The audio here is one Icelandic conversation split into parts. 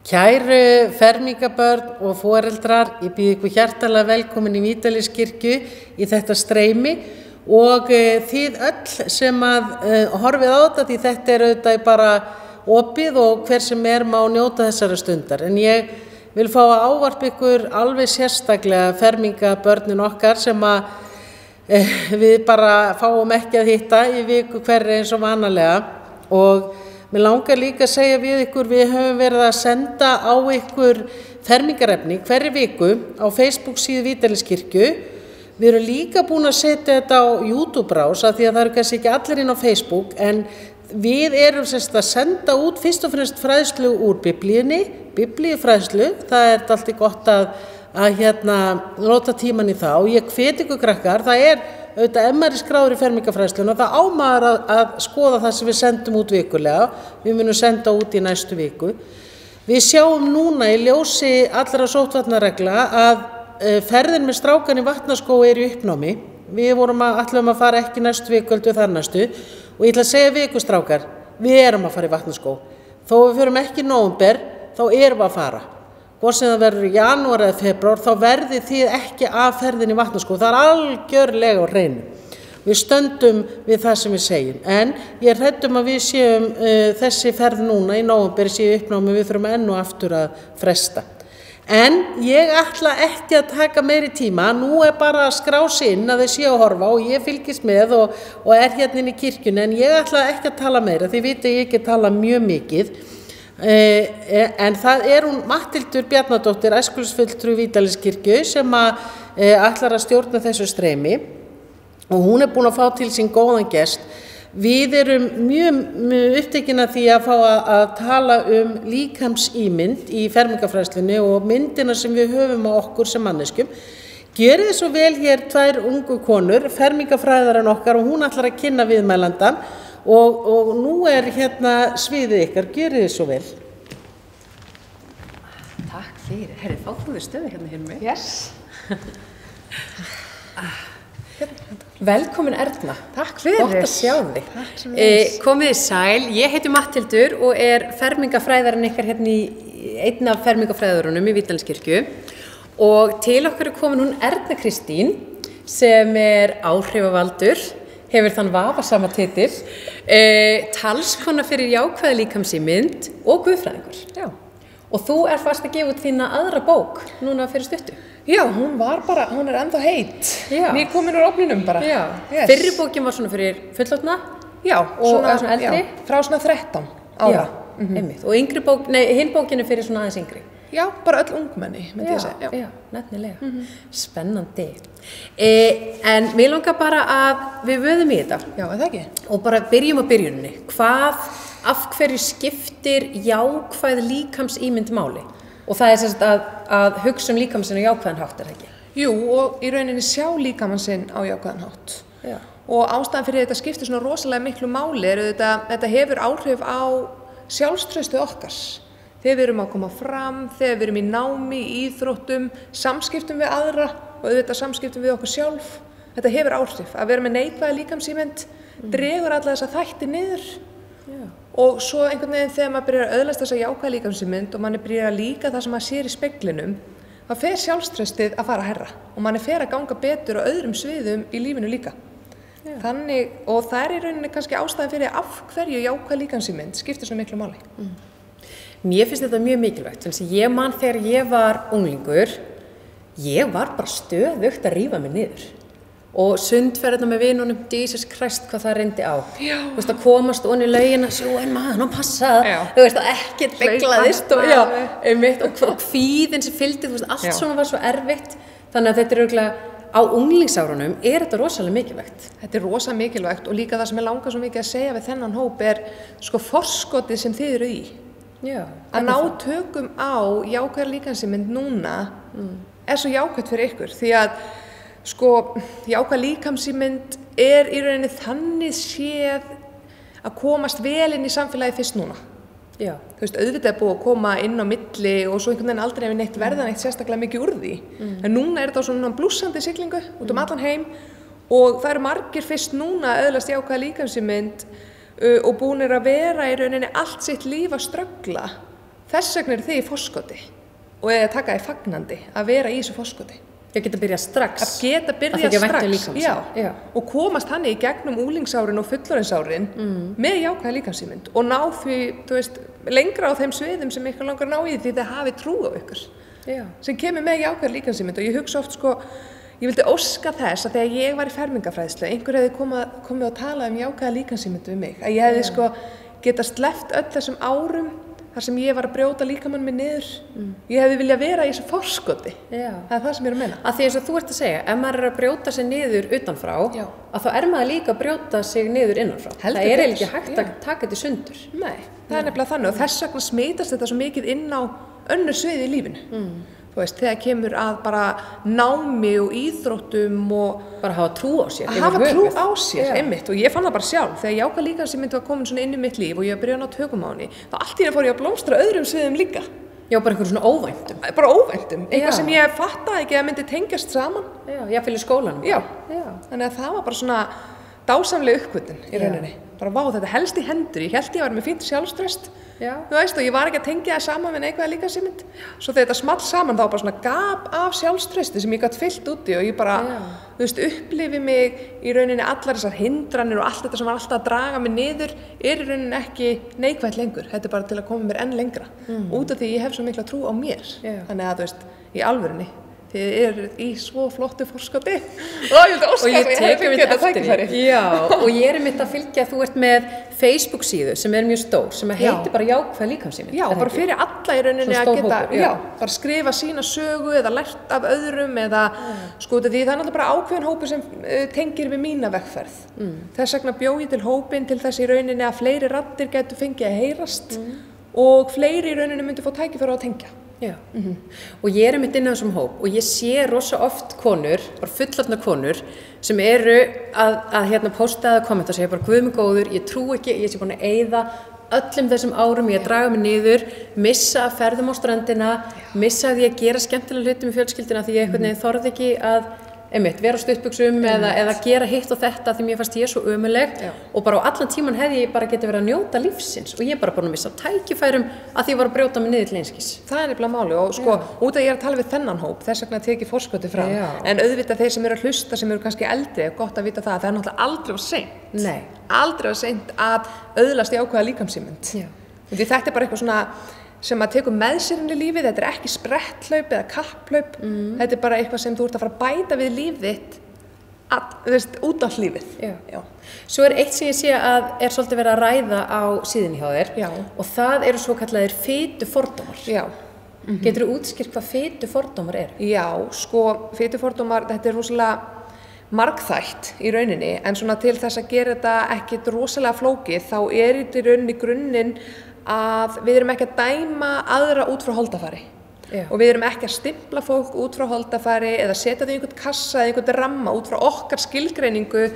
Kæru fermingabörn og foreldrar, ég býð ykkur hjartalega velkomin í Vídaliskirkju í þetta streymi og þið öll sem horfið á þetta, því þetta auðvitað bara opið og hver sem má njóta þessara stundar. En ég vil fá að ávarpa ykkur alveg sérstaklega fermingabörnin okkar sem við bara fáum ekki að hitta í viku hverri eins og vanalega. Og mér langar líka að segja við ykkur, við höfum verið að senda á ykkur fermingarefni hverri viku á Facebook síðu Vídaliskirkju. Við erum líka búin að setja þetta á YouTube-rás af því að það eru kannski ekki allir inn á Facebook, en við erum að senda út fyrst og fremst fræðslu úr biblíunni, biblíufræðslu. Það er alltaf gott að nota tíman í það og ég hvet ykkur krakkar, það auðvitað ef maður er skráður í fermingarfræðsluna, það á maður að skoða það sem við sendum út vikulega. Við munum senda út í næstu viku. Við sjáum núna í ljósi allra sóttvarnaregla að ferðin með strákan í vatnaskó í uppnámi. Við ætlum að fara ekki næstu viku, heldur þar næstu. Og ég ætla að segja við ykkur strákar, við erum að fara í vatnaskó. Þó við förum ekki í nóvember, þá erum við að fara. Hvort sem það verður í janúar eða febrúar, þá verðið þið ekki af ferðin í vatnaskó. Það er algjörlega á hreinu. Við stöndum við það sem við segjum. En ég er hrædd að við séum þessi ferð núna í nóvember séu uppnámi, við þurfum enn og aftur að fresta. En ég ætla ekki að taka meiri tíma. Nú er bara að skrá sig inn að þið séu að horfa og ég fylgist með og er hérna inn í kirkjunni. En ég ætla ekki að tala meira, þið vitið ég ekki tala mjög mikið. En það er hún Matthildur Bjarnadóttir, æskulýðsfulltrúi Vídaliskirkju, sem ætlar að stjórna þessu streymi og hún er búin að fá til sín góðan gest. Við erum mjög upptekin af því að fá að tala líkamsímynd í fermingarfræðslunni og myndina sem við höfum á okkur sem manneskjum. Gjörið þið svo vel hér tvær ungu konur, fermingarfræðarinn okkar, og hún ætlar að kynna viðmælandann. Og nú er sviðið ykkar, gjörið þið svo vel. Takk fyrir. Herri, fá þú þér stöðu hérna mig? Yes. Velkomin Erna. Takk fyrir. Gott að sjá þig. Takk sem þess. Komið sæl, ég heiti Matthildur og er fermingafræðarinn ykkar hérna í einn af fermingafræðurunum í Vídaliskirkju. Og til okkar er komin hún Erna Kristín sem er áhrifavaldur, hefur þann vafasama titil, talskona fyrir jákvæða líkamsímynd og guðfræðingur. Já. Og þú fast að gefa út þína aðra bók núna fyrir stuttu. Já, hún er ennþá heit. Já. Ný komin úr ofninum bara. Já. Yes. Fyrri bókin var svona fyrir fullorðna. Já, svona eldri. Já, frá svona 13 ára. Já, einmitt. Og yngri bók, hinn bókin er fyrir svona aðeins yngri. Já, bara öll ungmenni, myndi ég segja. Já, nefnilega. Spennandi. En mér langar bara að við vöðum í þetta. Já, það ekki. Og bara byrjum á byrjunni. Af hverju skiptir jákvæð líkamsímynd máli? Og það er sem sagt að hugsa líkamsinn á jákvæðan hátt, það ekki? Jú, og í rauninni sjá líkamsinn á jákvæðan hátt. Já. Og ástæðan fyrir þetta skiptir svona rosalega miklu máli þetta hefur áhrif á sjálfstraustu okkar. Þegar við erum að koma fram, þegar við erum í námi, íþróttum, samskiptum við aðra og auðvitað samskiptum við okkur sjálf. Þetta hefur áhrif. Að vera með neikvæða líkamsímynd dregur alla þessa þætti niður. Já. Og svo einhvern veginn þegar maður byrjar að öðlast þessa jákvæða líkamsímynd og manni byrjar að líka það sem maður sér í speglinum, þá fer sjálfstraustið að fara hærra og manni fer að ganga betur á öðrum sviðum í lífinu líka. Já. Þannig, og það er í rauninni kannski ástæðan fyrir af hverju jákvæð líkamsímynd skiptir svona miklu máli. Mér finnst þetta mjög mikilvægt, þannig að ég man þegar ég var unglingur, ég var bara stöðugt að rífa mig niður. Og sundferðina með vinunum, Jesus Christ, hvað það reyndi á. Já. Þú veist, að komast onni laugina, sjó en maður, og passað. Já. Þú veist, að ekkert beglaðist og, já, einmitt, og kvíðin sem fylgdi, þú veist, allt svona var svo erfitt. Þannig að þetta örugglega, á unglingsárunum þetta rosalega mikilvægt. Þetta er rosalega mikilvægt og líka það sem ég langar svo mikið að segja við þennan hóp er sko forskotið sem þið eru í. Já, að ná tökum á jákvæða líkamsímynd núna er svo jákvætt fyrir ykkur því að sko jákvæða líkamsímynd er í rauninni þannig séð að komast vel inn í samfélagi fyrst núna. Já. Þú veist, auðvitað er búið að koma inn á milli og svo einhvern veginn aldrei hefur neitt verða neitt sérstaklega mikið úr því. En núna er þetta á svona blússandi siglingu út allan heim og það eru margir fyrst núna að öðlast jákvæða líkamsímynd og búnir að vera í rauninni allt sitt líf að ströggla Þess vegna eru þið í forskoti og eða taka í fagnandi að vera í þessu forskoti. Ég geta byrjað strax. Að geta byrjað strax, já, og komast hann í gegnum úlingsárin og fullorðinsárin með jákvæða líkamsýmynd og ná því, þú veist, lengra á þeim sviðum sem ykkur langar ná í því þið hafi trú á ykkur. Já. Sem kemur með jákvæða líkamsýmynd og ég hugsa oft sko, ég vildi óska þess að þegar ég var í fermingafræðslu, einhver hefði komið og talað jákvæða líkamsýmynd við mig, að ég hefði sko geta sleppt öll þessum árum þar sem ég var að brjóta líkamann mig niður. Ég hefði viljað vera í þessu forskoti. Já. Það er það sem ég er að meina. Að því eins og þú ert að segja, ef maður er að brjóta sig niður utanfrá, að þá er maður líka að brjóta sig niður innanfrá. Það er ekki hægt að taka þetta sundur. Nei, það er nefnilega þannig og þess vegna smitast þetta svo mikið inn á önnur svið í lífinu. Þú veist, þegar kemur að bara námi og íþróttum og bara hafa trú á sér. Að hafa trú á sér, einmitt. Og ég fann það bara sjálf. Þegar jákvæð líkamsýmynd var komin svona inn í mitt líf og ég var byrjað að ná tökum á henni, þá allt í einu fór ég að blómstra öðrum sviðum líka. Já, bara einhver svona óvæntum. Bara óvæntum. Eitthvað sem ég fattaði ekki að myndi tengjast saman. Já, jafnvel í skólanum. Já. Þannig að það var bara svona dásamleg uppgötvun í rauninni. Bara vá, þetta helst í hendur. Ég hélt ég var með fínt sjálfstraust. Þú veist, og ég var ekki að tengja það saman með neikvæða líkamsýmynd. Svo þegar þetta small saman þá bara svona gap af sjálfstrausti sem ég gat fyllt úti og ég bara, þú veist, upplifi mig í rauninni allar þessar hindranir og allt þetta sem var alltaf að draga mig niður í rauninni ekki neikvætt lengur. Þetta er bara til að koma mér enn lengra. Út af því ég hef svo mikla trú á mér. Þannig að, þú veist, í alvörunni. Þið eru í svo flottu forskoti og ég tekur mitt eftir því. Já, og ég er mitt að fylgja, þú ert með Facebook síðu sem er mjög stór, sem heitir bara jákvæð líkamsýmynd. Já, bara fyrir alla í rauninni að geta, bara skrifa sína sögu eða lært af öðrum eða sko því það er náttúrulega bara ákveðin hópur sem tengir við mína vegferð. Þess vegna bjó ég til hópinn til þess í rauninni að fleiri raddir gætu fengið að heyrast og fleiri í rauninni myndi fá tækifæri á að tengja. Já, og ég er mitt inn á þessum hóp og ég sé rosa oft konur, bara fullorðna konur sem eru að hérna posta eða kommenta og segja bara guð mig góður, ég trú ekki, ég sé búin að eyða öllum þessum árum, ég að draga mig niður, missa að ferðum á ströndina, missa að ég að gera skemmtilega hluti með fjölskyldina því ég einhvern veginn þorði ekki að vera á stuttbuxum eða gera hitt og þetta því mér fannst ég svo ömuleg og bara á allan tíman hefði ég bara getið verið að njóta lífsins og ég bara búin að missa tækifærum að því ég var að brjóta mig niður til einskis. Það er nefnilega máli og sko út að ég er að tala við þennan hóp þess vegna tekið forskoti fram en auðvitað þeir sem eru að hlusta sem eru kannski eldri er gott að vita það er náttúrulega aldrei of seint. Nei. Aldrei of seint að öðlast jákvæða líkamsýmynd. Því þetta er bara eitthvað svona sem að tekur með sér inn í lífið, þetta er ekki spretthlaup eða kapplaup, þetta er bara eitthvað sem þú ert að fara að bæta við lífið þitt, þú veist, út af lífið. Já. Svo er eitt sem ég sé að er svolítið verið að ræða á síðunni hjá þér og það eru svo kallaðir fitufordómar. Já. Geturðu útskýrt hvað fitufordómar eru? Já, sko, fitufordómar, þetta er rosalega margþætt í rauninni, en svona til þess að gera þetta ekkert rosalega flókið, þá er þetta í rauninni grunninn að við erum ekki að dæma aðra út frá holdafari og við erum ekki að stimpla fólk út frá holdafari eða setja þau í einhvern kassa eða einhvern ramma út frá okkar skilgreiningu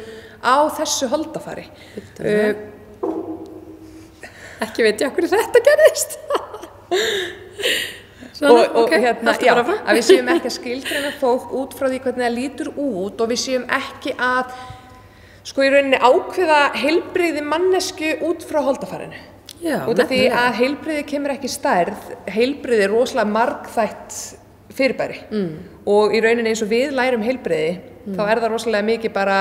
á þessu holdafari. Ekki veit ég okkur þetta gerðist. og hérna, já, að við séum ekki að skilgreina fólk út frá því hvernig það lítur út og við séum ekki að sko í rauninni ákveða heilbrigði mannesku út frá holdafarinu. Út af því að heilbrigði kemur ekki stærð, heilbrigði er rosalega margþætt fyrirbæri og í rauninni eins og við lærum heilbrigði þá er það rosalega mikið bara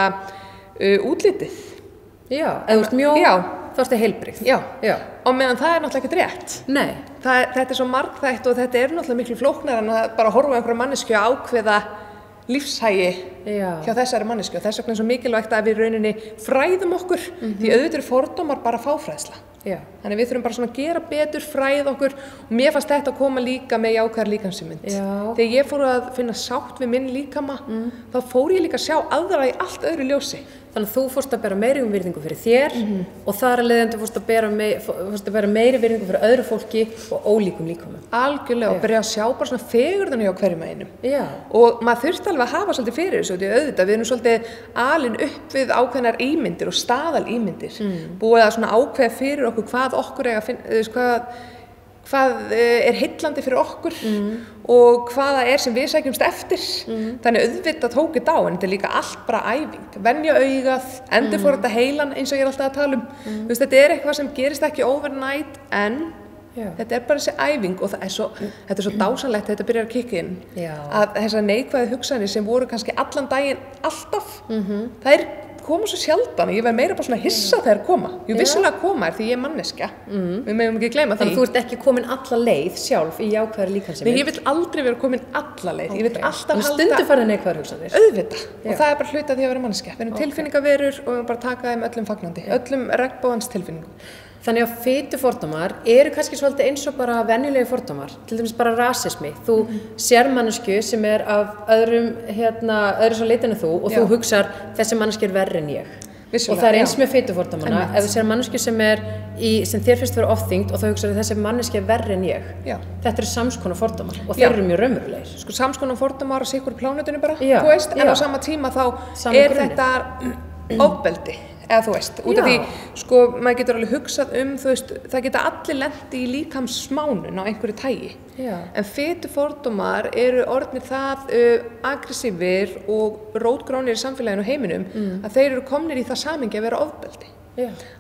útlitið. Já, eða þú ert mjög, þá ertu heilbrigð. Já, og meðan það er náttúrulega ekkert rétt. Nei. Þetta er svo margþætt og þetta er náttúrulega miklu flóknar en að bara horfa á einhverja mannesku að ákveða lífshægi hjá þessari mannesku og þess vegna er svo mikilvægt að við rauninni fræðum okkur því auðvitað eru fordómar bara fáfræðsla. Þannig við þurfum bara svona að gera betur, fræða okkur og mér fannst þetta að koma líka með jákvæðar líkamsýmynd. Þegar ég fór að finna sátt við minn líkama þá fór ég líka að sjá aðra í allt öðru ljósi. Þannig að þú fórst að bera meiri virðingu fyrir þér og þar að leiðandi fórst að bera meiri virðingu fyrir öðru fólki og ólíkum líkamum. Algjörlega og byrja að sjá bara svona fegurðan hjá hverjum einum. Og maður þurfti alveg að hafa svolítið fyrir þessu því auðvitað við erum svolítið alin upp við ákveðnar ímyndir og staðalímyndir. Búið að svona ákveða fyrir okkur hvað okkur hvað er heillandi fyrir okkur og hvaða er sem við sækjumst eftir. Þannig auðvitað tók þetta á en þetta er líka allt bara æfing. Venja augað, endurforrita heilan eins og ég er alltaf að tala um. Þetta er eitthvað sem gerist ekki overnight en Þetta bara þessi æfing og þetta er svo dásanlegt þegar þetta byrjar að kikka inn. Að þessar neikvæðu hugsanir sem voru kannski allan daginn alltaf, það koma svo sjaldan, ég verð meira bara svona hissa þegar koma. Jú, vissulega koma því ég manneskja. Við megum ekki gleyma því. Þannig að þú ert ekki komin alla leið sjálf í jákvæðri líkamsemi. Nei, ég vil aldrei vera komin alla leið. Ég vil alltaf halda... Stundum farið neikvæðar hugsanir. Auðvitað. Og það bara hluti af því að vera manneskja. Við erum tilfinningaverur og við erum bara taka þeim öllum fagnandi. Öllum regnbogans tilfinningum. Þannig að fitufordómar eru kannski svolítið eins og bara venjulegi fordómar, til dæmis bara rasismi. Þú sér manneskju sem af öðru svo litin en þú og þú hugsar þessi manneskja verri en ég. Vissulega, og það eins með fitufordómana, ef þú sér manneskju sem sem þér finnst vera ofþyngd og þú hugsar þessi manneskja verri en ég. Þetta eru samskonar fordómar og þeir eru mjög raunverulegir. Sko samskonar fordómar á sikur plánutinu bara, þú veist, en á sama tíma þá þetta ofbeldi. Eða þú veist, út af því, sko, maður getur alveg hugsað þú veist, það geta allir lent í líkamssmánun á einhverju tægi. En fitufordómar eru orðnir það aggressívir og rótgrónir í samfélaginu og heiminum að þeir eru komnir í það samhengi að vera ofbeldi.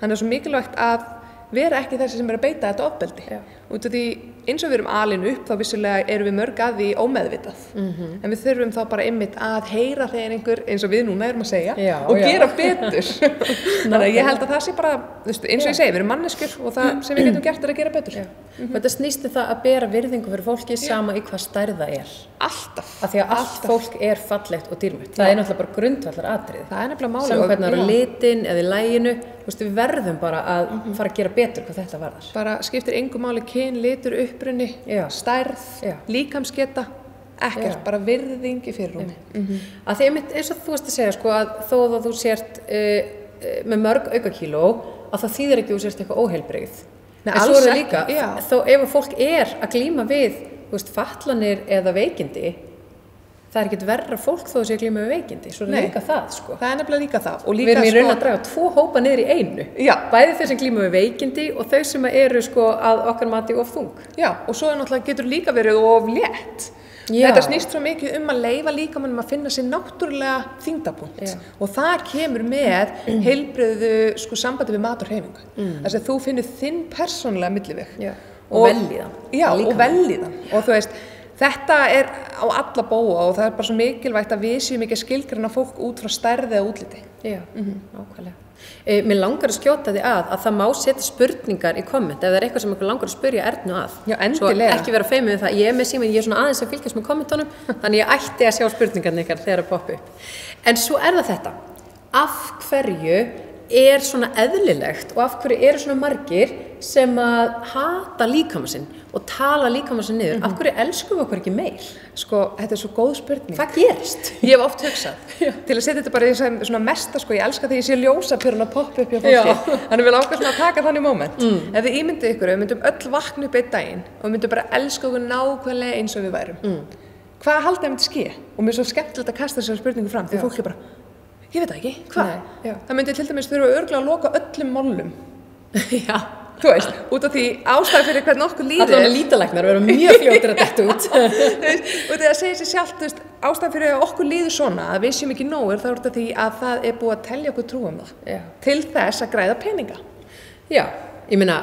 Þannig svo mikilvægt að vera ekki þessi sem að beita þetta ofbeldi. Út af því, eins og við erum alin upp, þá vissulega erum við mörg að því ómeðvitað. En við þurfum þá bara einmitt að heyra þegar einhver, eins og við núna erum að segja, og gera betur. Þannig að ég held að það sé bara, eins og ég segi, við erum manneskjur og það sem við getum gert að gera betur. Þetta snýst það að bera virðingu fyrir fólki sama í hvað stærð það Alltaf. Af því að allt fólk fallegt og dýrmætt. Það náttúrulega bara grundvallar atriði. Það nefnilega máli. Saman hvernig það eru litin eða í laginu, við verðum bara að fara að gera betur hvað þetta varðar. Bara skiptir engu máli kyn, litur, uppruni, stærð, líkamsgeta, ekkert, bara virðing í fyrirrúmi. Að því eins og þú veist að segja, sko, að þó að þú sért með mörg aukakíló, að það þýðir ekki að þú sért eitthvað óheilbrigð. Nei, en svo er það líka, þó ef fólk að glíma við fatlanir eða veikindi, það er ekkert verra fólk þó að sé að glíma við veikindi, svo er líka það, sko. Það nefnilega líka það. Og við erum í raun að draga 2 hópa niður í einu. Bæði þau sem glíma við veikindi og þau sem eru, sko, að okkar mati of þung. Og svo náttúrulega getur líka verið of létt. Þetta snýst svo mikið að leyfa líkamanum að finna sér náttúrulega þyngdarpunkt. Og það kemur með heilbrigðu, sko, sambandi við mat og hreyfingu. Þess að þú finnur þinn persónulega milliveg. Og vellíðan. Og vellíðan. Og þú veist, þetta á alla bóa og það bara svo mikilvægt að við séum ekki að skilgreina fólk út frá stærð eða útliti. Nákvæmlega. Mér langar að skjóta því að það má setja spurningar í komment ef það er eitthvað sem ykkur langar að spyrja Ernu að. Endilega. Svo ekki vera feimið við það. Ég með síminn, ég svona aðeins að fylgjast með kommentunum, þannig ég ætti að sjá spurningarna ykkar þegar að poppa upp. En svo það þetta. Af hverju svona eðlilegt og af hverju eru svona margir sem að hata líkama sinn og tala líkama sinn niður? Af hverju elskum við okkur ekki meir? Sko, þetta er svo góð spurning. Hvað gerist? Ég hef oft hugsað. Til að setja þetta bara í svona mesta, sko, ég elska þegar ég sé ljósapörun að poppa upp hjá fólki. Þannig við langar svona að taka þannig moment. Ef við ímyndum ykkur, við myndum öll vakna upp einn daginn og við myndum bara elska okkur nákvæmlega eins og við værum. Hvað haldið að myndi ske? Og mér er svo skemmtilegt að kasta þessari spurningu fram því fólk er bara, ég veit það ekki, hvað? Það myndi til dæmis þurfa örugglega að loka öllum mollum. Þú veist, út af því ástæði fyrir hvernig okkur líður. Allavega lítalæknar vera mjög fljótir að detta út. Og það segir sér sjálft, þú veist, ástæði fyrir að okkur líður svona, að við séum ekki nógur, þá er þetta því að það er búið að telja okkur trú það. Til þess að græða peninga. Já, ég meina,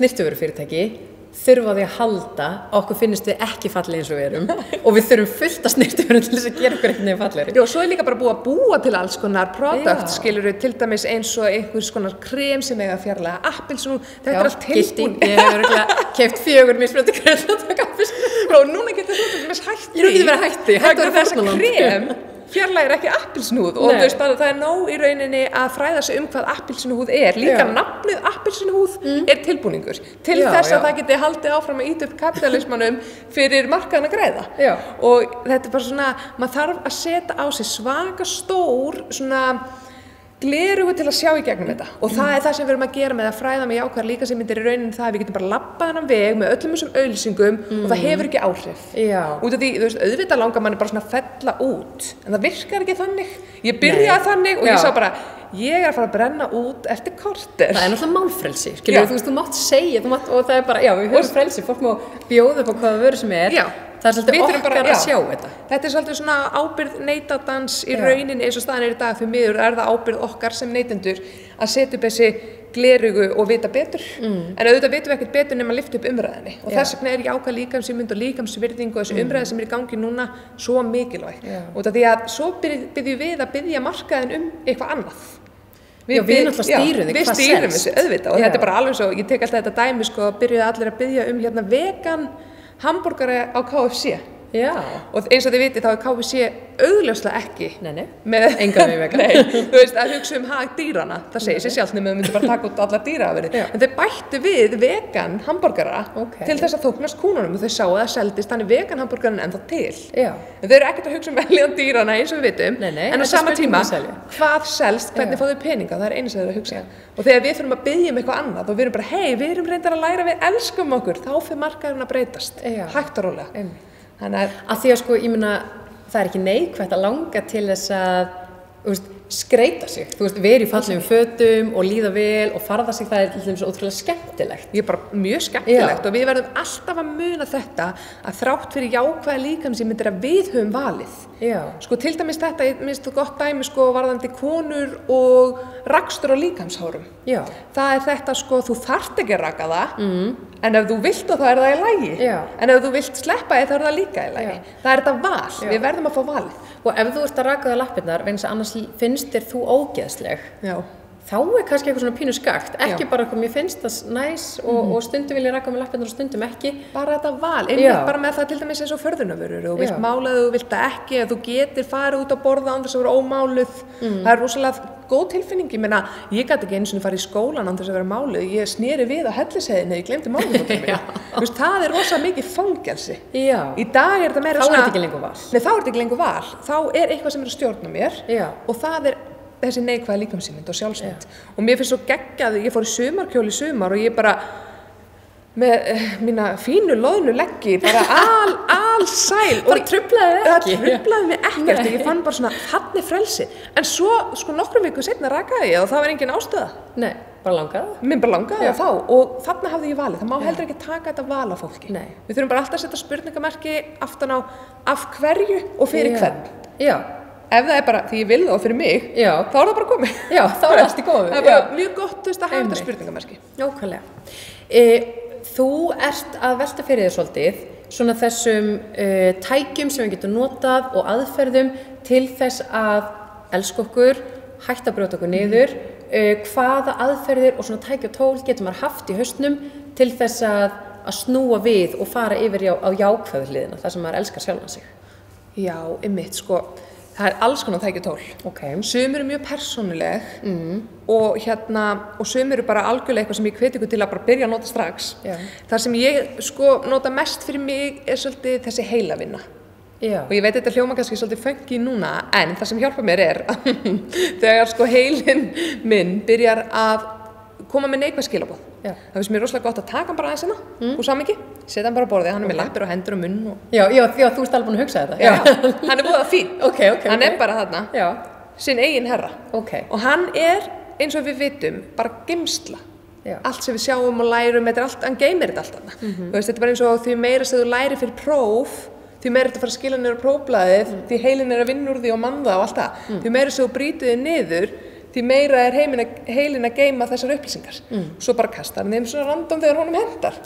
snyrtivörufyrirtæki þurfa því að halda að okkur finnist við ekki falleg eins og við erum og við þurfum fullt að snyrtivörum til þess að gera okkur eitthvað fallegri. Já, svo er líka bara búið að búa til alls konar product, skilurðu, til dæmis eins og einhvers konar krem sem eiga fjarlæga appelsínur, þetta er allt tilbúin. Ég hef örugglega keypt 4 mismunandi krem appelsínur og núna getur þú til dæmis hætt því. Ég getur verið hætt því, hætt að þessa krem fjarlægir ekki appelsínúð og þú veist bara það er nóg í rauninni að fræða sig hvað appelsínúð er. Líka nafnið appelsínúð er tilbúningur til þess að það geti haldið áfram að ýta upp kapitalismanum fyrir markaðan að græða. Og þetta er bara svona, maður þarf að setja á sig svaka stór svona glerugu til að sjá í gegnum þetta og það er það sem við erum að gera með að fræða með jákvæðar líkamsmyndir í rauninni það að við getum bara labbað þennan veg með öllum þessum auglýsingum og það hefur ekki áhrif. Út af því, þú veist, auðvitað langar manni bara svona að fella út en það virkar ekki þannig. Ég byrjaði þannig og ég sá bara ég að fara að brenna út eftir korter. Það er náttúrulega málfrelsi, skilur þú veist, þú mátt segja, og það er bara, já, við höfum frelsi, fólk má bjóða upp á hvaða vöru sem er. Það er svolítið okkar að sjá þetta. Þetta er svolítið svona ábyrgð neytandans í rauninni eins og staðan er í dag, fyrir miður er það ábyrgð okkar sem neytendur að setja upp þessi glerugu og vita betur. En auðvitað vitum við ekkert betur nema að lyfta upp umræðinni. Og þess vegna er jákvæð líkamsímynd og líkamsvirðing og þessi umræða sem er í gangi núna svo mikilvæg. Og því að svo byrjum við að biðja markaðinn eitthvað annað. Við náttúrulega stýrum því hvað stýrum þessu auðvitað og þetta er bara alveg svo, ég tek alltaf þetta dæmi sko, byrjuðu allir að biðja hérna vegan hamborgara á KFC. Já. Og eins og þið vitið þá er KFC augljóslega ekki með engan við vegan. Nei, þú veist að hugsa hag dýrana, það segir sér sjálf nema þau myndu bara taka út alla dýraafurðir. En þau bættu við vegan hamborgara til þess að þóknast kúnunum og þau sáu að það seldist þannig vegan hamborgaran ennþá til. Já. En þau eru ekkert að hugsa veljan dýrana eins og við vitum, en á sama tíma hvað selst, hvernig fá þau peninga, það er einu sem þau eru að hugsa. Og þegar við fyrir að biðja eitthvað annað og við erum bara, hey, við erum reyndar að læra, við elskum okkur, þá fyrir markaðurinn að breytast, hægt og rólega. Þannig að því að sko, ég meina, það er ekki neikvætt að langa til þess að skreita sig. Þú veist, vera í fallegum fötum og líða vel og farða sig, það er til dæmis ótrúlega skemmtilegt. Ég er bara mjög skemmtilegt og við verðum alltaf að muna þetta að þrátt fyrir jákvæða líkamsímyndir að við höfum valið. Sko til dæmis þetta, ég minnst þú gott dæmi sko varðandi konur og rakstur á líkamshárum. Það er þetta sko, þú þarft ekki að raka það, en ef þú vilt þá er það í lagi. En ef þú vilt sleppa þá er það líka í lagi. Það er þetta val, við verðum að fá valið. Og ef þú ert að raka það lappirnar, vegna þess að annars finnst þér þú ógeðsleg, þá er kannski eitthvað svona pínu skakt, ekki bara eitthvað mér finnst það næs og stundum vil ég raka með lappirnar og stundum ekki. Bara þetta val, bara með það til dæmis eins og förðunarvörur, þú vilt mála þú vilt það ekki, ef þú getur farið út að borða án þess að vera ómáluð, það er rosalega góð tilfinning, ég meina, ég gæti ekki einu sinni farið í skólan án þess að vera máluð, ég sneri við á Hellisheiðinni, ég glemdi málufóttunum mína. Það er rosalega mikið fangelsi. Í dag er þetta meira svona... Þá er þetta ekki lengur val. Nei, þá er þetta ekki lengur val. Þá er eitthvað sem er að stjórna mér og það er þessi neikvæða líkamsímynd og sjálfsmynd. Og mér finnst svo geggjað, ég fór í sumarkjól í sumar og ég bara með mína fínu loðnu leggi, bara alsæl. Bara truflaði þig ekki? Það truflaði mig ekkert, ég fann bara svona þarna frelsi. En svo, sko nokkrum vikum seinna rakaði ég og það var engin ástæða. Nei, bara langaði? Mér bara langaði það þá og þarna hafði ég valið, það má heldur ekki taka þetta val af fólki. Nei. Við þurfum bara alltaf að setja spurningamerki aftan á af hverju og fyrir hvern. Já. Ef það er bara því ég vil það og fyrir mig, þá er það bara komið. Já, þá er allt í góðu. Það er bara mjög gott að hafa þetta spurningamerki. Nákvæmlega. Þú ert að velta fyrir þér svolítið svona þessum tækjum sem við getum notað og aðferðum til þess að elska okkur, hætta að brjóta okkur niður, hvaða aðferðir og svona tæki og tól getur maður haft í hausnum til þess að snúa við og fara yfir á jákvæðu hliðina, þar sem maður elskar sjálfan sig. Já, einmitt, sko. Það er alls konar tæki og tól. Sum eru mjög persónuleg og sum eru bara algjörlega eitthvað sem ég hvet ykkur til að bara byrja að nota strax. Það sem ég sko nota mest fyrir mig er svolítið þessi heilavinna. Og ég veit þetta hljóma kannski svolítið funky núna, en það sem hjálpar mér er þegar sko heilinn minn byrjar að koma með neikvæð skilaboð. Það finnst mér rosalega gott að taka hann bara aðeins hérna úr samhengi, setja hann bara á borðið, hann er með lappir og hendur og munn og... Já, þú ert alveg búin að hugsa þetta. Hann er búið að fín. Hann er bara þarna, sinn eigin herra. Og hann er, eins og við vitum, bara geymsla. Allt sem við sjáum og lærum, hann geymir þetta allt þarna. Þetta er bara eins og því meira sem þú lærir fyrir próf, því meira þetta fara að skila niður á prófblaðið, því heilin er að vinna úr því og mann það og allt það. Því meira sem þú brýtur þig niður, því meira er heilin að geyma þessar upplýsingar. Svo bara kastar hann þeim svona random þegar honum hendar.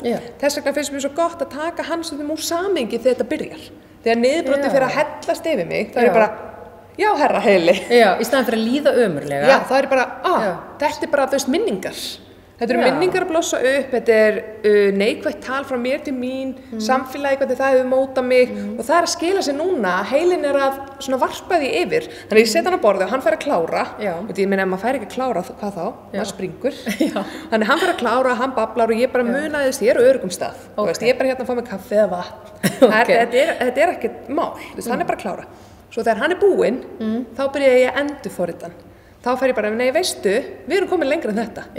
Þess vegna finnst mér svo gott að taka hans úr samhengi þegar þetta byrjar. Þegar niðurbrotið fyrir að hellast yfir mig, það er bara, já herra heili. Í staðan fyrir að líða ömurlega. Já, það er bara, þetta er bara þú veist minningar. Þetta eru minningar að blossa upp, þetta er neikvætt tal frá mér til mín, samfélagi hvernig það hefur mótað mig og það er að skila sér núna, heilin er að svona varpa því yfir. Þannig að ég set hann á borðið og hann fær að klára, og ég meina ef maður fær ekki að klára, hvað þá? Maður springur. Þannig hann fær að klára, hann bablar og ég bara munaði þess, ég er á öruggum stað. Ég er bara hérna að fá mig kaffi eða vatn. Þetta er ekkert mál, hann er bara að klára. Svo þegar hann er búinn, þá byrja ég að endurforrita hann. Þá fer ég bara, nei veistu, við erum komin lengra en þetta.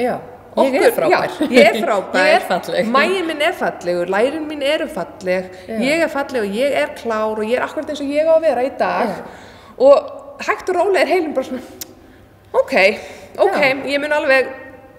Ég er frábær. Ég er frábær. Ég er falleg. Maginn minn er fallegur, lærin mín eru falleg, ég er falleg og ég er klár og ég er akkurat eins og ég á að vera í dag. Og hægt og rólega er heilin bara svona, ok, ég mun alveg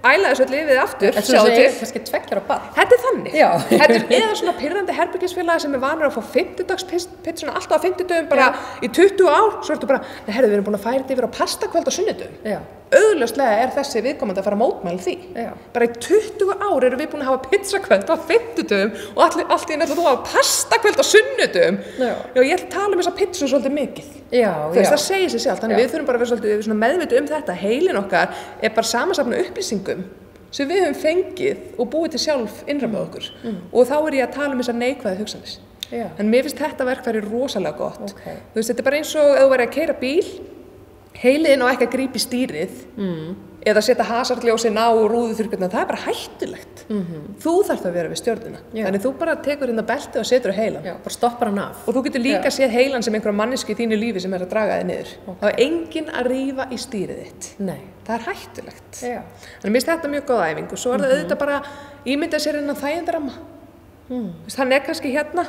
æla þessu öll yfir aftur, Þetta er svona kannski 2 ára barn. Þetta þannig. Já. Þetta eða svona pirrandi herbergisfélagi sem vanur að fá 50-dagspizzuna alltaf á 50 bara í 20 ár, svo ertu bara, herðu, við erum búin að færa þetta yfir á pastakvöld á sunnudum. Já. Auðlauslega þessi viðkomandi að fara að mótmæla því. Já. Bara í 20 ár erum við búin að hafa pizzakvöld á 50 og allt í einu ætla þú að hafa pastakvöld á sunnudum. Já. Ég ætla að tala þessa pizzu svolítið mikið. Já, það segir sig sjálft, þannig við þurfum bara að vera svolítið meðvituð þetta. Heilin okkar bara samansafna upplýsingum sem við höfum fengið og búið til sjálf innra með okkur. Og þá ég að tala þessar neikvæðu hugsanir. En mér finnst þetta verkfæri rosalega gott. Okay. Þú veist, þetta bara eins og ef þú væri að keyra bíl, heilin á ekki að grípa í stýrið eða setja hasardljósin á rúðuþurrkurnar, það bara hættulegt. Þú þarft að vera við stjórnina. Þannig þú bara tekur hérna beltið og setur á heilan. Já, bara stoppar hann af. Og þú getur líka séð heilan sem einhverja manneski í þínu lífi sem að draga þig niður. Það enginn að rífa í stýrið þitt. Nei. Það hættulegt. Já. Þannig mér finnst þetta mjög góð æfing og svo það auðvitað bara ímynda sér innan þægindaramma. Hann kannski hérna,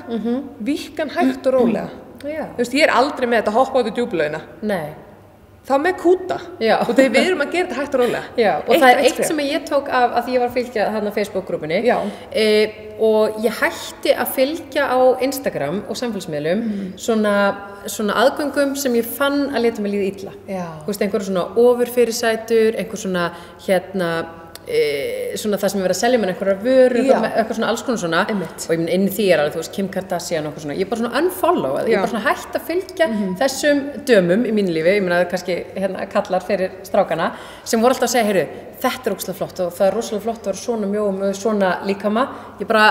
víkkan hægt og rólega. Já. Þú veist, ég aldrei með þetta hoppa á því djúpulaugina. Nei. Þá með kúta. Já. Og þegar við erum að gera þetta hægt og rólega. Já, og það eitt sem ég tók af að því ég var að fylgja þarna Facebook-grúpunni. Já. Og ég hætti að fylgja á Instagram og samfélagsmiðlum svona aðgöngum sem ég fann að leta mig líða illa. Já. Þú veist, einhver svona ofurfyrirsætur, einhver svona svona það sem verið að selja með einhverjar vörur, eitthvað svona alls konar svona. Og ég minn inn í því alveg, þú veist, Kim Kardashian og eitthvað svona. Ég bara svona unfollowað, ég bara svona hætti að fylgja þessum dömum í mínu lífi, ég meina kannski kallar fyrir strákana, sem voru alltaf að segja, heyrðu, þetta ógeðslega flott og það rosalega flott að vera svona mjóum og svona líkama. Ég bara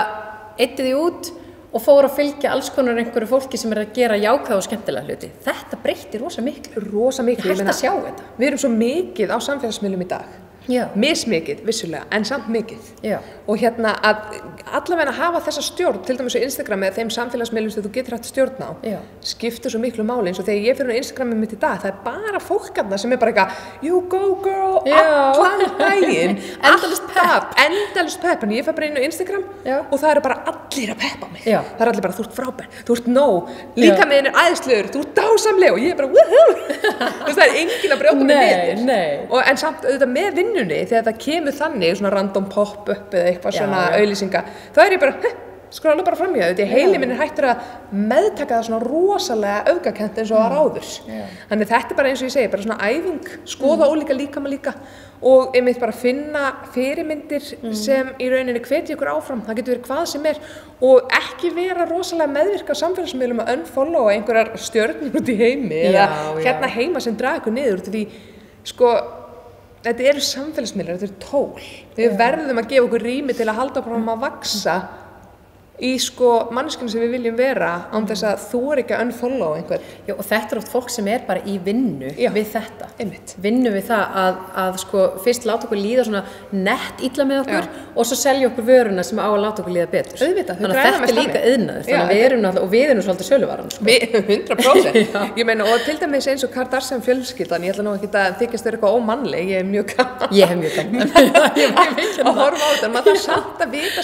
eyddi því út og fór að fylgja alls konar einhverju fólki sem að gera jákvæða og skemmtilega hluti. Þetta breytti rosa miklu. Rosa miklu. Ég hætti að sjá þetta. Við erum svo mikið á samfélagsmiðlum í dag. Mismikið, vissulega, en samt mikið. Og að allavega hafa þessa stjórn, til dæmis á Instagram eða þeim samfélagsmiðlum sem þú getur haft stjórn á, skiptir svo miklu máli. Eins og þegar ég fyrir á Instagramið mitt í dag, það bara fólkarna sem bara eitthvað, you go girl, allan daginn, endalaust pepp. En ég fer bara inn á Instagram og það eru bara allir að peppa mig. Það eru allir bara, þú ert frábær, þú ert nóg, líkaminn æðislegur, þú ert dásamleg og ég bara, woohoo. Það er enginn að brjóta mig niður. En samt auðvitað með vinnunni, þegar það kemur þannig svona random pop-up eða eitthvað svona auglýsinga, þá ég bara, skróla bara fram í það, heilin minn hættur að meðtaka það svona rosalega öfgakennt eins og að ráður. Þannig þetta bara eins og ég segi, bara svona æfing, skoða ólíka líkama líka og einmitt bara finna fyrirmyndir sem í rauninni hvetja ykkur áfram, það getur verið hvað sem og ekki vera rosalega meðvirka á samfélagsmiðlum að unfollowa einhverjar stjörnur út í heimi eða hérna heima sem draga ykkur niður, því sko þetta eru samfélagsmiðlar, þetta eru tól. Við verðum að gefa okkur rými til að halda áfram að vaxa í manneskjuna sem við viljum vera án þess að þú ekki að unfollow einhver. Já, og þetta oft fólk sem bara í vinnu við þetta. Vinnu við það að fyrst láta okkur líða svona nett illa með okkur og svo selja okkur vöruna sem á að láta okkur líða betur. Auðvitað, þannig að þetta er líka iðnaður. Þannig að við erum náttúrulega, og við erum svolítið söluvaran. 100%. Ég meina, og til dæmis eins og Kardashian fjölskyldan, ég ætla nú ekki að þykjast vera eitthvað ómannleg, ég hef mjög gaman að horfa á þetta, maður þarf samt að vita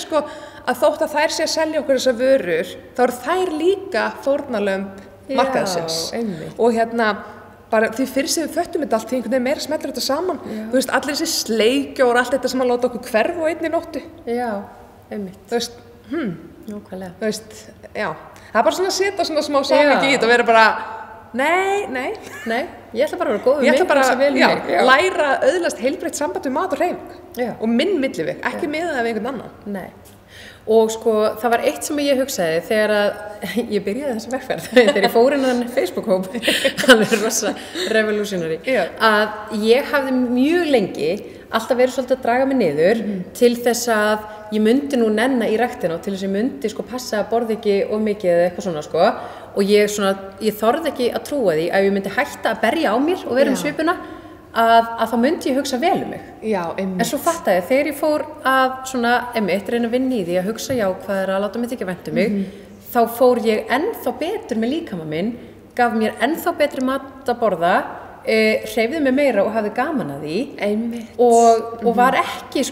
að þótt að þær sé að selja okkur þessar vörur, þá eru þær líka fórnarlömb markaðsins. Og bara því fyrir sem við föttum þetta allt, því einhvern veginn meira smellir þetta saman. Þú veist, allir þessi sleikjór og allt þetta sem að láta okkur hverfa á einni nóttu. Já, einmitt. Þú veist, nákvæmlega. Þú veist, já. Það bara svona að setja svona smá samhengi í þetta og vera bara, nei, ég ætla bara að vera góð við mig. Læra að öðlast heilbrigt samband við mat og hreyfing. Og minn millivik, ekki miðað af einhvern annan. Nei. Og það var eitt sem ég hugsaði þegar að ég byrjaði þessa vegferð, þegar ég fór inn á þann Facebook-hóp, hann er rosa revolutionary, að ég hafði mjög lengi alltaf verið svolítið að draga mig niður til þess að ég myndi nú nenna í ræktina og til þess að ég myndi passa að borða ekki of mikið eða eitthvað svona og ég þorði ekki að trúa því að ég myndi hætta að berja á mér og vera svipuna að þá myndi ég hugsa vel mig. Já, einmitt. En svo fattaði ég, þegar ég fór að reyna að vinna í því að hugsa jákvæðara, að láta mig þykja vænt mig, þá fór ég ennþá betur með líkama minn, gaf mér ennþá betri mat að borða, hreyfði mig meira og hafði gaman að því. Einmitt. Og var ekki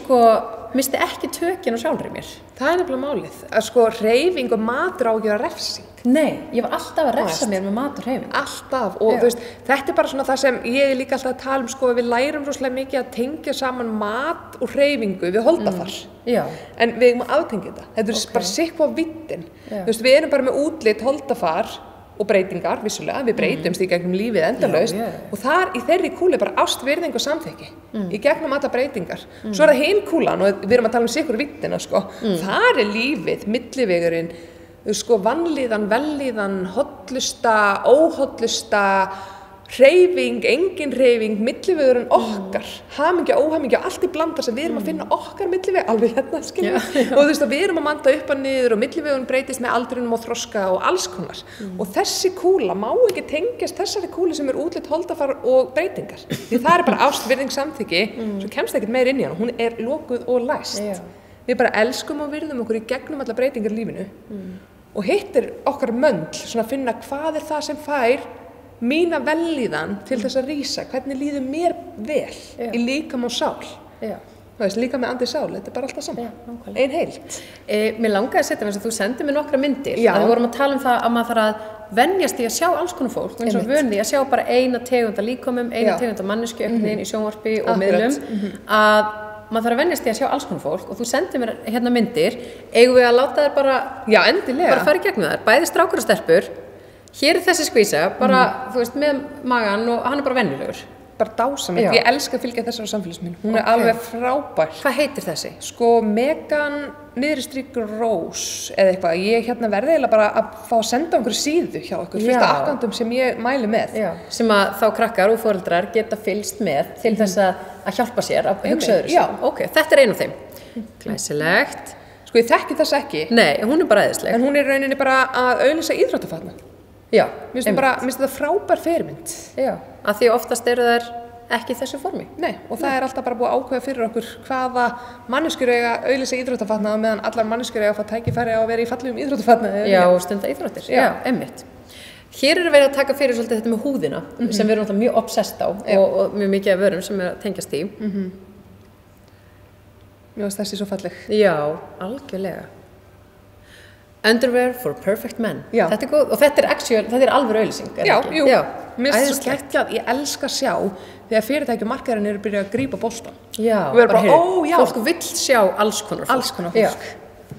misti ekki tökin á sjálfri mér. Það er nefnilega málið, að sko hreyfing og matur á að gera refsing. Nei, ég var alltaf að refsa mér með mat og hreyfing. Alltaf, og þú veist, þetta er bara svona það sem ég er líka alltaf að tala sko, við lærum rosalega mikið að tengja saman mat og hreyfingu við holdafar. Já. En við erum að aftengja þetta. Þetta er bara sikk á vittin. Þú veist, við erum bara með útlit holdafar og breytingar, vissulega, við breytumst í gegnum lífið endalaust og þar í þeirri kúlu er bara ást, virðing og samþykki í gegnum alla breytingar. Svo er það hin kúlan og við erum að tala sikkur vittina, sko. Þar er lífið, millivegurinn, sko, vanlíðan, vellíðan, hollusta, óhollusta, hreyfing, engin hreyfing, millivegurinn okkar, hamingja, óhamingja, allt í blanda sem við erum að finna okkar milliveg, alveg hérna, skiljum. Og þú veist að við erum að manda upp og niður og millivegurinn breytist með aldrinum og þroska og alls konar. Og þessi kúla má ekki tengjast þessari kúlu sem er útlit holdafar og breytingar. Því það er bara ást, virðing, samþykki, svo kemst ekkert meir inn í hana, hún er lokuð og læst. Við bara elskum og virðum okkur í gegnum alla breytingar í lífinu og hittir okkar möndl, svona að finna hvað er það sem fær mína vellíðan til þess að rísa, hvernig líður mér vel í líkam og sál. Þú veist, líka með andi sál, þetta er bara alltaf saman, ein heild. Mér langaði að setja, þú sendir mér nokkra myndir, að við vorum að tala um það að maður þarf að venjast í að sjá alls konar fólk, eins og vöndi að sjá bara eina tegund af líkamum, eina tegund af mannesku í sjónvarpi og miðlum, að maður þarf að venjast í að sjá alls konar fólk og þú sendir mér hérna myndir, eigum við að láta þær bara fara í gegnum þær, bæði strákur og stelpur. Hér er þessi skvísa, bara, þú veist, með magan og hann er bara venjulegur. Bara dásamlegt, ég elska að fylgja þessari samfélagsmynd, hún er alveg frábær. Hvað heitir þessi? Sko, Megan niðristrik Rose eða eitthvað, ég hérna verði eiginlega bara að fá að senda einhverju síðu hjá okkur, fyrsta akkántum sem ég mæli með. Sem að þá krakkar og foreldrar geta fylgst með til þess að hjálpa sér að hugsa öðru sér. Ok, þetta er einu af þeim. Glæsilegt. Sko, ég þekki þess ekki. Nei, hún er bara æðisleg. En hún er rauninni bara að auglýsa íþróttafatnað. Já, mér finnst þetta frábær fyrirmynd. Já, af því oftast eru þær ekki í þessu formi. Nei, og það er alltaf bara búið að ákveða fyrir okkur hvaða manneskjur eiga að auglýsa íþróttafatnað meðan allar manneskjur eiga að fá tækifæri á að vera í fallegum íþróttafatnaði. Já, og stunda íþróttir. Já, einmitt. Hér eru verið að taka fyrir svolítið þetta með húðina sem við erum alltaf mjög obsessed á og mjög mikið af vörum sem er að tengjast í. Mér finnst þessi svo falleg. Já, algjörlega. Underwear for perfect men. Þetta er góð og þetta er alveg auglýsing. Já, jú. Mér finnst svo geggjað, ég elska að sjá þegar fyrirtæki og markaðurinn eru byrjað að grípa boltann. Já, og við erum bara, fólk vill sjá alls konar fólk. Alls konar fólk.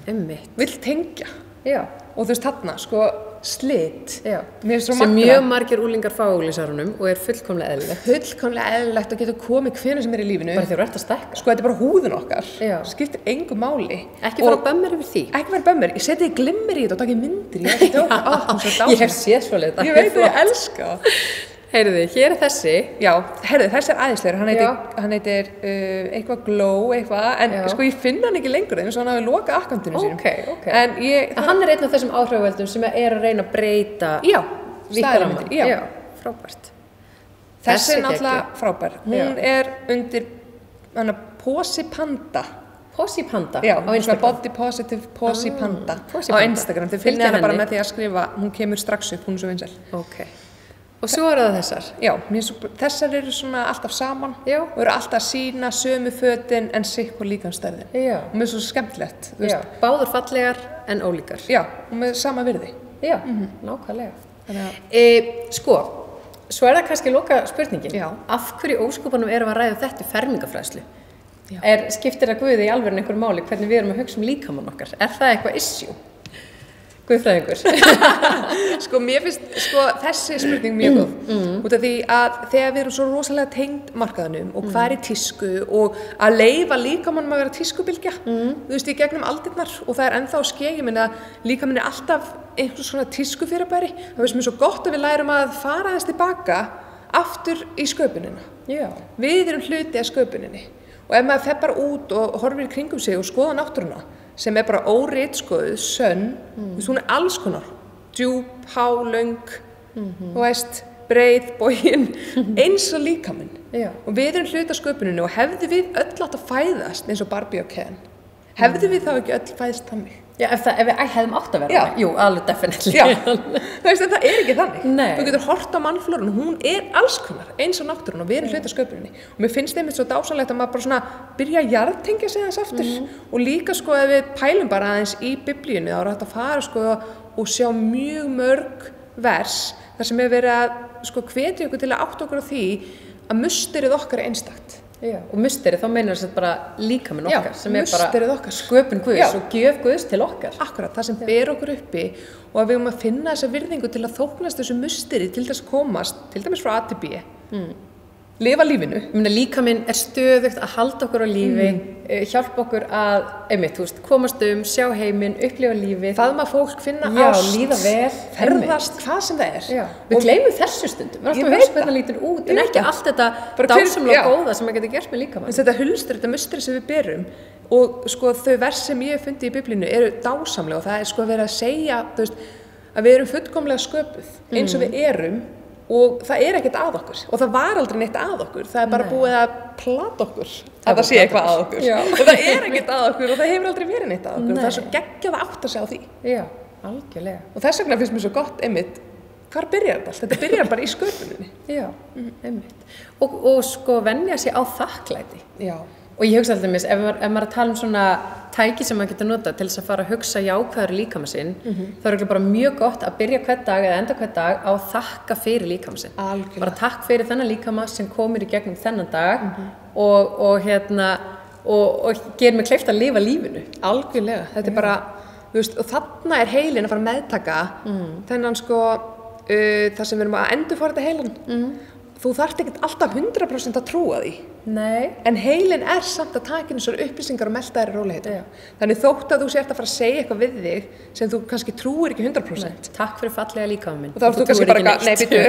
Einmitt. Vill tengja. Já. Og þú veist þarna, sko, slit. Já. Sem mjög margir úlingar fá auglýsarunum og er fullkomlega eðlilegt. Fullkomlega eðlilegt og getur komið hvenær sem er í lífinu. Bara þegar þú ert að stækka. Sko, þetta er bara húðin okkar. Já. Skiptir engu máli. Ekki fara bömmur yfir því. Ekki fara bömmur. Ég seti glimmer í þetta og taki myndir. Ég hef séð svolítið. Ég veit að ég elska. Heyrðu, hér er þessi. Já, heyrðu, þessi er æðislegur. Hann heitir eitthvað Glow, eitthvað, en sko ég finn hann ekki lengur eins og hann hafi lokað akkantinu sínum. Ok. En hann er einn af þessum áhrifavöldum sem er að reyna að breyta víkkaramman. Já, frábært. Þessi er náttúrulega frábær. Hún er undir Posi Panda. Posi Panda? Já, body positive Posi Panda á Instagram. Þið finnir hana bara með því að skrifa, hún kemur strax upp, hún er svo vinsæl. Ok. Og svo eru það þessar? Já, þessar eru svona alltaf saman og eru alltaf að sína sömu fötin en sikk og líkamsstærðin. Já. Og mér er svo skemmtilegt. Já, báður fallegar en ólíkar. Já, og með sama virði. Já, nákvæmlega. Sko, svo er það kannski loka spurningin. Já. Af hverju óskopunum erum við að ræða þetta fermingafræðslu? Skiptir það Guði í alvörinu einhverju máli hvernig við erum að hugsa líkamann okkar? Er það eitthvað issue? Guðfræðingur. Sko, mér finnst þessi spurning mjög góð. Út af því að þegar við erum svo rosalega tengd markaðanum og hvað er í tísku og að leyfa líkamannum að vera tískubylgja, þú veist, í gegnum aldirnar og það er ennþá skegið minn að líkaminn er alltaf einhvers svona tískufyrirbæri. Það finnst mér svo gott að við lærum að fara þess tilbaka aftur í sköpunina. Já. Við erum hluti af sköpuninni og ef maður fer bara út og horfir í kringum sig og skoða náttúruna sem er bara óritskoðuð, sönn, hún er alls konar, djúp, hálöng, þú veist, breið, bogin, eins og líkaminn. Og við erum hluti af sköpuninu og hefðu við öll átt að fæðast eins og Barbie og Ken, hefðu við þá ekki öll fæðst þannig? Já, ef við hefðum átt að vera Já. þannig. Jú, alveg definitely. Já, þú veist, en það er ekki þannig. Nei. Þú getur hort á mannflórun, hún er alls konar, eins og náttúrun og við erum hluti af sköpuninni. Og mér finnst einmitt svo dásamlegt að maður bara svona byrja að jarðtengja sig aðeins aftur. Og líka sko ef við pælum bara aðeins í biblíunni, þá er hægt að fara sko og sjá mjög mörg vers þar sem er verið að sko hvetja ykkur til að átta okkur á því að musterið okkar er einstakt. Já, og musterið, þá meinar þess að bara líkaminn okkar, Já, sem er musterið bara okkar. sköpun Guðs Já. og gjöf Guðs til okkar. Akkurat, það sem ber okkur uppi og að við höfum að finna þessa virðingu til að þóknast þessu musteri til þess að komast, til dæmis frá A til B. Lifa lífinu. Ég meina líkaminn er stöðugt að halda okkur á lífi, hjálpa okkur að, einmitt, þú veist, komast sjá heiminn, upplifa lífið. Faðma fólk, finna Já, ást, líða vel, ferðast, hvað sem það er. Já, við gleymum þessu stundum. Við Ég erum alltaf að veit hugsa það. hvernig lítur út, Ég en veit ekki það. allt þetta Bara hver- dásamlega já. góða sem maður getur gert með líkamann. En þetta hulstur, þetta musteri sem við berum og sko þau vers sem ég hef fundið í biblínu eru dásamlega og það er sko verið að segja, þú veist, að við erum fullkomlega sköpuð eins og við erum og það er ekkert að okkur og það var aldrei neitt að okkur, það er bara búið að plata okkur að það sé eitthvað að okkur Já. og það er ekkert að okkur og það hefur aldrei verið neitt að okkur og það er Nei. svo geggjað að átta sig á því Já, algjörlega. og þess vegna finnst mér svo gott einmitt, hvar byrjar þetta allt? Þetta byrjar bara í sköpuninni. Já, einmitt. Og sko venja sig á þakklæti. Já. Og ég hugsa alltaf mér, ef maður er að tala svona tæki sem maður getur notað til þess að fara að hugsa jákvæður í líkama sinn, þá er bara mjög gott að byrja hvern dag eða enda hvern dag á að þakka fyrir líkama sinn. Algjörlega. Bara takk fyrir þennan líkama sem komir í gegnum þennan dag og gerir mig kleift að lifa lífinu. Algjörlega, þetta er bara, þú veist, og þarna er heilin að fara að meðtaka þennan sko, það sem við erum að endurfara þetta heilan. Þú þarft ekkert alltaf 100% að trúa því. Nei. En heilin er samt að taka inn þessar upplýsingar og melta þær í rólegheitum. Já. Þannig þótt að þú sért að fara að segja eitthvað við þig sem þú kannski trúir ekki 100%. Takk fyrir fallega líkama minn. Og þá ert þú kannski bara, nei, býtu.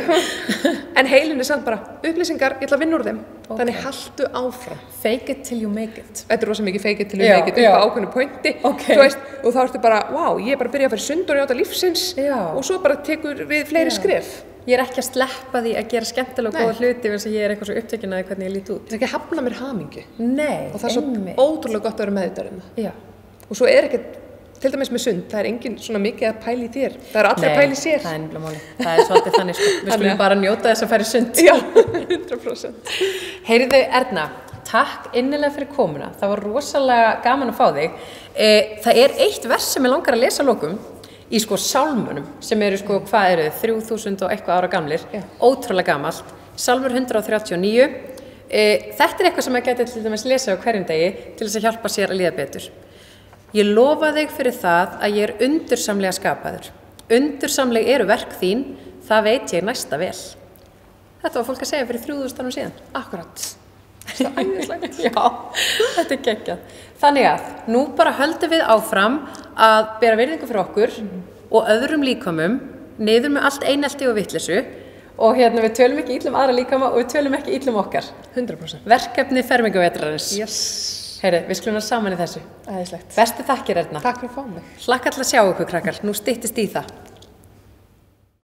En heilin er samt bara, upplýsingar, ég ætla að vinna úr þeim. Þannig haltu áfram. Fake it till you make it. Þetta er rosa mikið fake it till you Já, make it upp já. á ákveðnu pointi. Ok. Þú veist, og þá ertu bara, vá, ég er bara að byrja að fara í sund og njóta lífsins Já. og svo bara tekur við fleiri skref. Ég er ekki að sleppa því að gera skemmtilega og Nei. góða hluti þess að ég er eitthvað svo upptekin að því hvernig ég lít út. Það er ekki að hafna mér hamingju. Nei, Og það er svo einmitt. ótrúlega gott að vera meðvitaður um það. Já. Og svo er ekkert, til dæmis með sund, það er engin svona mikið að pæla í þér. Það er allir að pæla í sér. það er nefnilega máli. Það er svolítið þannig, sko. Við Þannig skulum að- bara njóta þess að fara í sund. Já, 100%. Heyrðu, Erna, takk innilega fyrir komuna. Það var rosalega gaman að fá þig. Það er eitt vers sem ég langar að lesa að lokum í sko sálmunum sem eru sko, hvað eru þið, 3000 og eitthvað ára gamlir. Já. Ótrúlega gamalt. Sálmur 139. Þetta er eitthvað sem maður gæti til dæmis lesa á hverjum degi til þess að hjálpa sér að líða betur. Ég lofa þig fyrir það að ég er undursamlega skapaður. Undursamleg eru verk þín, það veit ég næsta vel. Þetta var fólk að segja fyrir 3000 árum síðan. Akkurat. Það er æðislegt. Já, þetta er geggjað. Þannig að nú bara höldum við áfram að bera virðingu fyrir okkur og öðrum líkamum, niður með allt einelti og vitleysu og hérna við tölum ekki illa aðra líkama og við tölum ekki illa illa 100%. Verkefni fermingavetrarins. Yes. Heyri, við skulum vera saman í þessu. Æðislegt. Bestu þakkir, Erna. Takk fyrir að fá mig. Hlakka til að sjá ykkur, krakkar. Nú styttist í það.